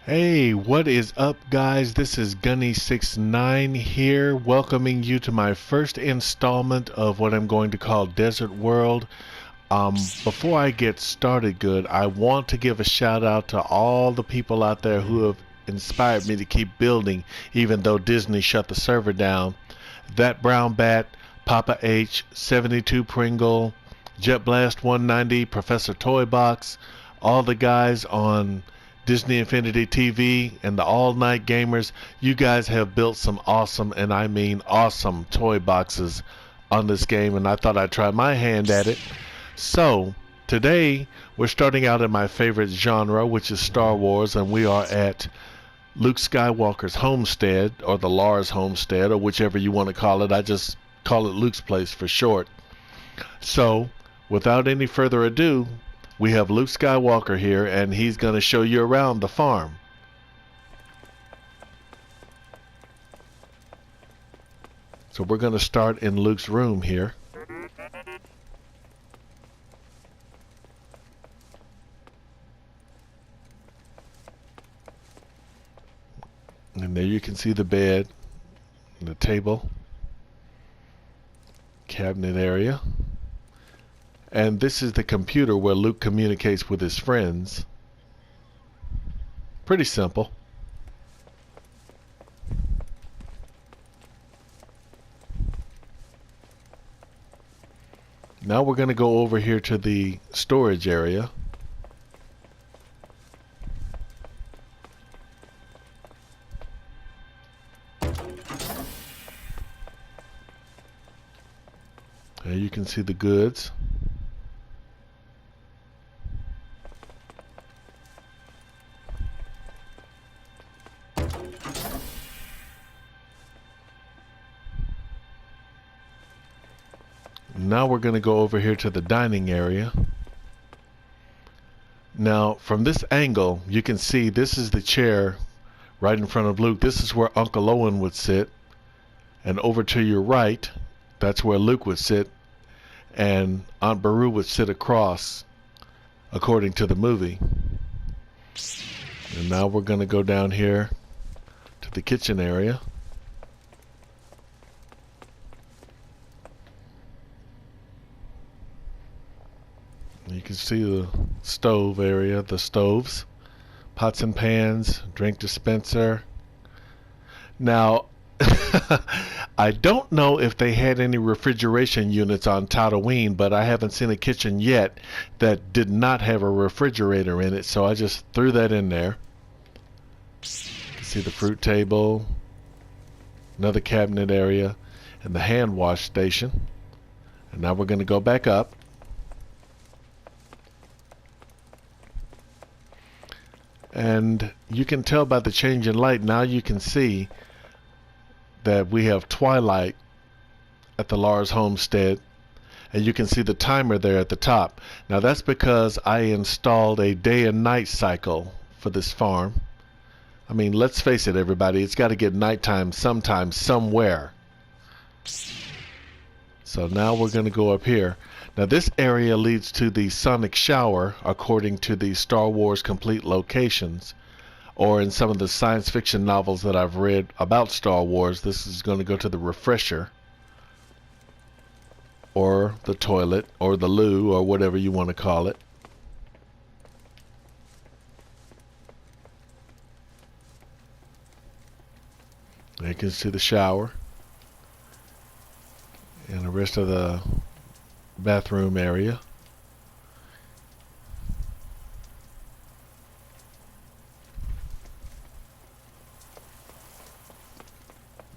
Hey, what is up, guys? This is Gunny69 here, welcoming you to my first installment of what I'm going to call Desert World. Before I get started good, I want to give a shout out to all the people out there who have inspired me to keep building, even though Disney shut the server down. That Brown Bat, Papa H, 72 Pringle, Jet Blast 190, Professor Toybox, all the guys on Disney Infinity TV and the All Night Gamers. You guys have built some awesome, and I mean awesome, toy boxes on this game, and I thought I'd try my hand at it. So today we're starting out in my favorite genre, which is Star Wars, and we are at Luke Skywalker's homestead, or the Lars homestead, or whichever you want to call it. I just call it Luke's place for short. So without any further ado, we have Luke Skywalker here, and he's going to show you around the farm. So we're going to start in Luke's room here. And there you can see the bed, the table, cabinet area. And this is the computer where Luke communicates with his friends. Pretty simple. Now we're going to go over here to the storage area. There you can see the goods. Now we're going to go over here to the dining area. Now from this angle you can see this is the chair right in front of Luke. This is where Uncle Owen would sit, and over to your right, that's where Luke would sit, and Aunt Beru would sit across, according to the movie. And now we're going to go down here to the kitchen area. You can see the stove area, the stoves, pots and pans, drink dispenser. Now, I don't know if they had any refrigeration units on Tatooine, but I haven't seen a kitchen yet that did not have a refrigerator in it, so I just threw that in there. You can see the fruit table, another cabinet area, and the hand wash station. And now we're going to go back up. And you can tell by the change in light, now you can see that we have twilight at the Lars homestead, and you can see the timer there at the top. Now that's because I installed a day and night cycle for this farm. I mean, let's face it, everybody, it's got to get nighttime sometime, somewhere. So now we're going to go up here. Now this area leads to the sonic shower, according to the Star Wars complete locations, or in some of the science fiction novels that I've read about Star Wars, this is going to go to the refresher, or the toilet, or the loo, or whatever you want to call it. You can see the shower and the rest of the bathroom area.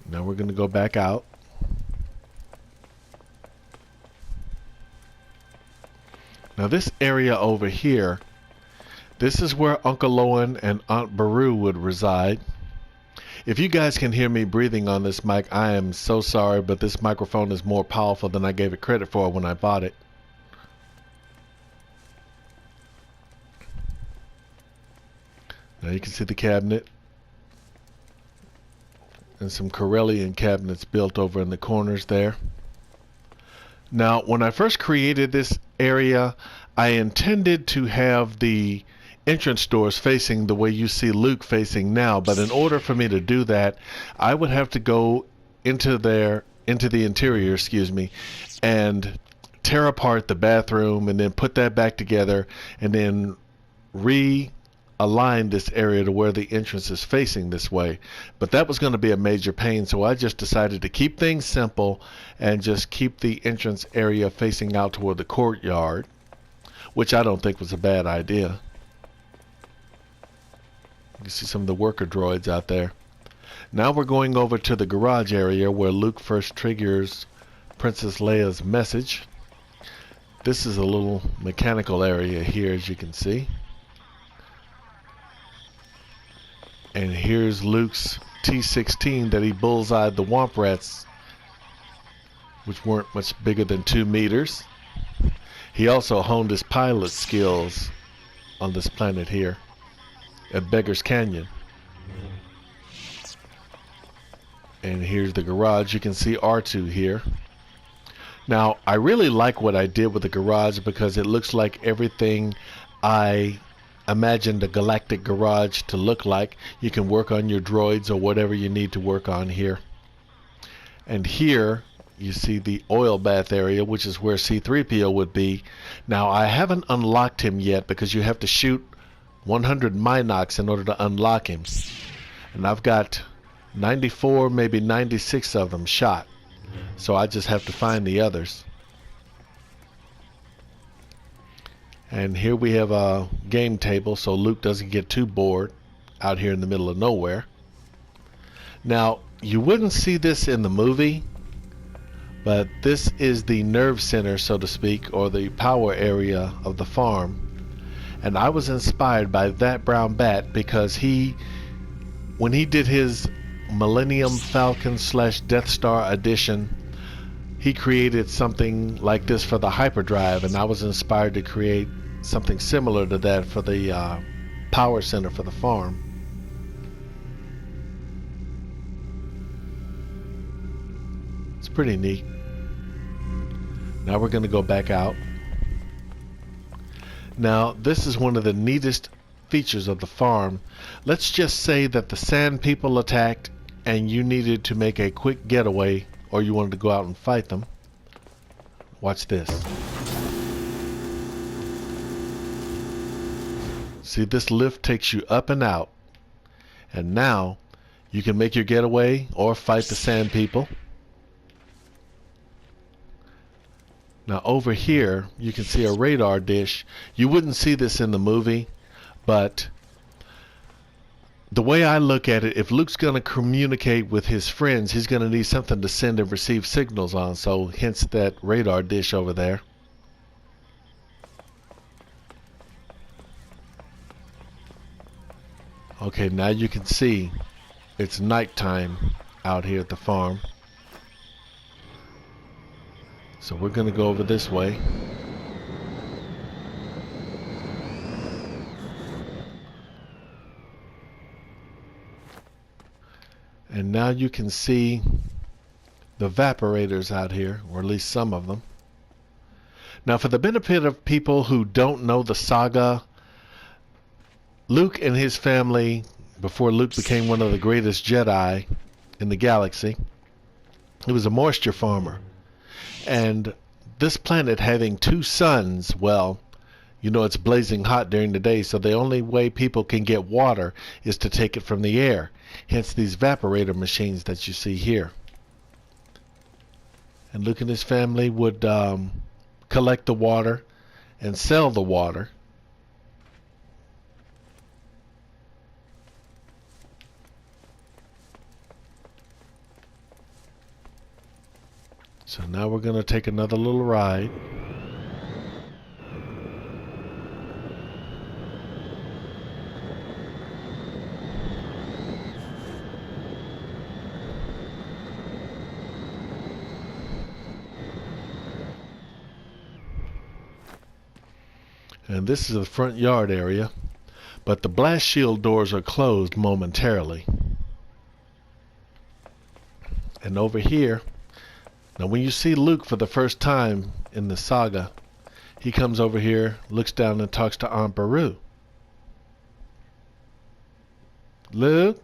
Now we're going to go back out. Now this area over here, this is where Uncle Owen and Aunt Beru would reside. If you guys can hear me breathing on this mic, I am so sorry, but this microphone is more powerful than I gave it credit for when I bought it. Now you can see the cabinet and some Corellian cabinets built over in the corners there. Now when I first created this area, I intended to have the entrance doors facing the way you see Luke facing now, but in order for me to do that, I would have to go into the interior, and tear apart the bathroom and then put that back together and then realign this area to where the entrance is facing this way. But that was going to be a major pain, so I just decided to keep things simple and just keep the entrance area facing out toward the courtyard, which I don't think was a bad idea. You see some of the worker droids out there. Now we're going over to the garage area where Luke first triggers Princess Leia's message. This is a little mechanical area here, as you can see. And here's Luke's T-16 that he bullseyed the Womp Rats, which weren't much bigger than 2 meters. He also honed his pilot skills on this planet here at Beggar's Canyon. And here's the garage. You can see R2 here. Now, I really like what I did with the garage because it looks like everything I imagined a galactic garage to look like. You can work on your droids or whatever you need to work on here. And here you see the oil bath area, which is where C-3PO would be. Now, I haven't unlocked him yet because you have to shoot 100 Minox in order to unlock him. And I've got 94, maybe 96 of them shot. So I just have to find the others. And here we have a game table so Luke doesn't get too bored out here in the middle of nowhere. Now, you wouldn't see this in the movie, but this is the nerve center, so to speak, or the power area of the farm. And I was inspired by that brown bat because when he did his Millennium Falcon / Death Star edition, he created something like this for the hyperdrive, and I was inspired to create something similar to that for the power center for the farm. It's pretty neat. Now we're going to go back out. Now this is one of the neatest features of the farm. Let's just say that the Sand People attacked and you needed to make a quick getaway, or you wanted to go out and fight them. Watch this. See, this lift takes you up and out, and now you can make your getaway or fight the Sand People. Now over here you can see a radar dish. You wouldn't see this in the movie, but the way I look at it, if Luke's going to communicate with his friends, he's going to need something to send and receive signals on, so hence that radar dish over there. Okay, now you can see it's nighttime out here at the farm. So we're going to go over this way. And now you can see the evaporators out here, or at least some of them. Now, for the benefit of people who don't know the saga, Luke and his family, before Luke became one of the greatest Jedi in the galaxy, he was a moisture farmer. And this planet having 2 suns, well, you know it's blazing hot during the day, so the only way people can get water is to take it from the air. Hence these evaporator machines that you see here. And Luke and his family would collect the water and sell the water. So now we're going to take another little ride. And this is the front yard area, but the blast shield doors are closed momentarily. And over here, now when you see Luke for the first time in the saga, he comes over here, looks down and talks to Aunt Beru. Luke,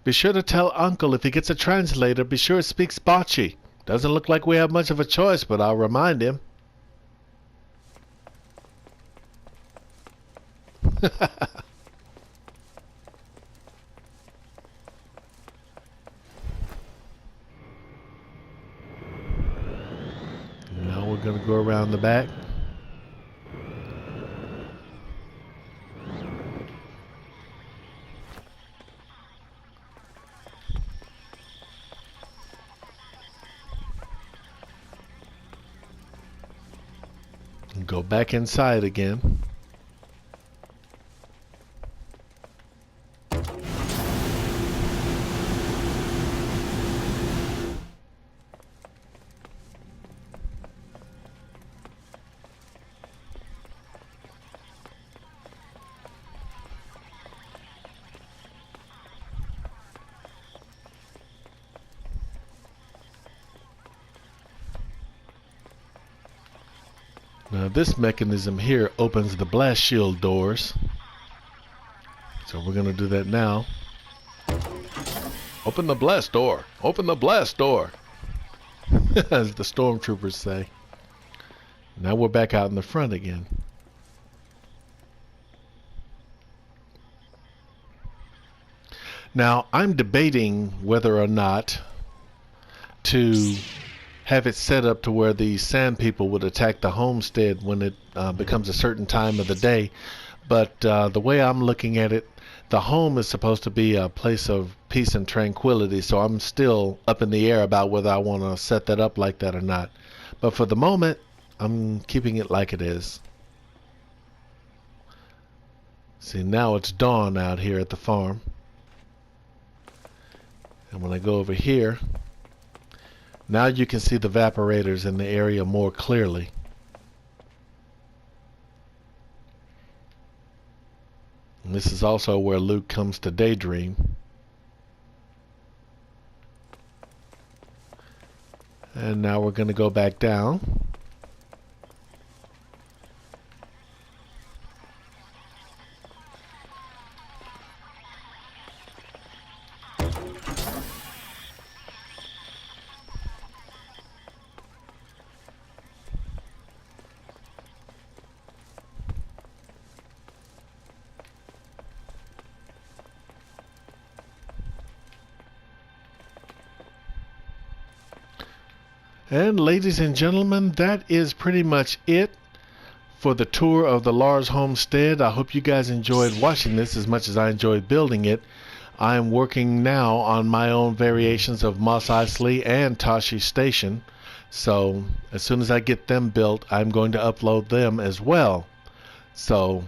be sure to tell Uncle if he gets a translator, be sure it speaks Bocce. Doesn't look like we have much of a choice, but I'll remind him. Now we're going to go around the back. And go back inside again. Now this mechanism here opens the blast shield doors. So we're going to do that now. Open the blast door. Open the blast door. As the stormtroopers say. Now we're back out in the front again. Now I'm debating whether or not to have it set up to where the sand people would attack the homestead when it becomes a certain time of the day. But the way I'm looking at it, the home is supposed to be a place of peace and tranquility, so I'm still up in the air about whether I want to set that up like that or not. But for the moment, I'm keeping it like it is. See, now it's dawn out here at the farm. And when I go over here, now you can see the evaporators in the area more clearly. And this is also where Luke comes to daydream. And now we're going to go back down. And ladies and gentlemen, that is pretty much it for the tour of the Lars homestead. I hope you guys enjoyed watching this as much as I enjoyed building it. I am working now on my own variations of Mos Eisley and Tashi Station. So as soon as I get them built, I'm going to upload them as well. So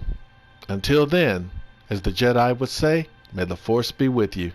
until then, as the Jedi would say, may the Force be with you.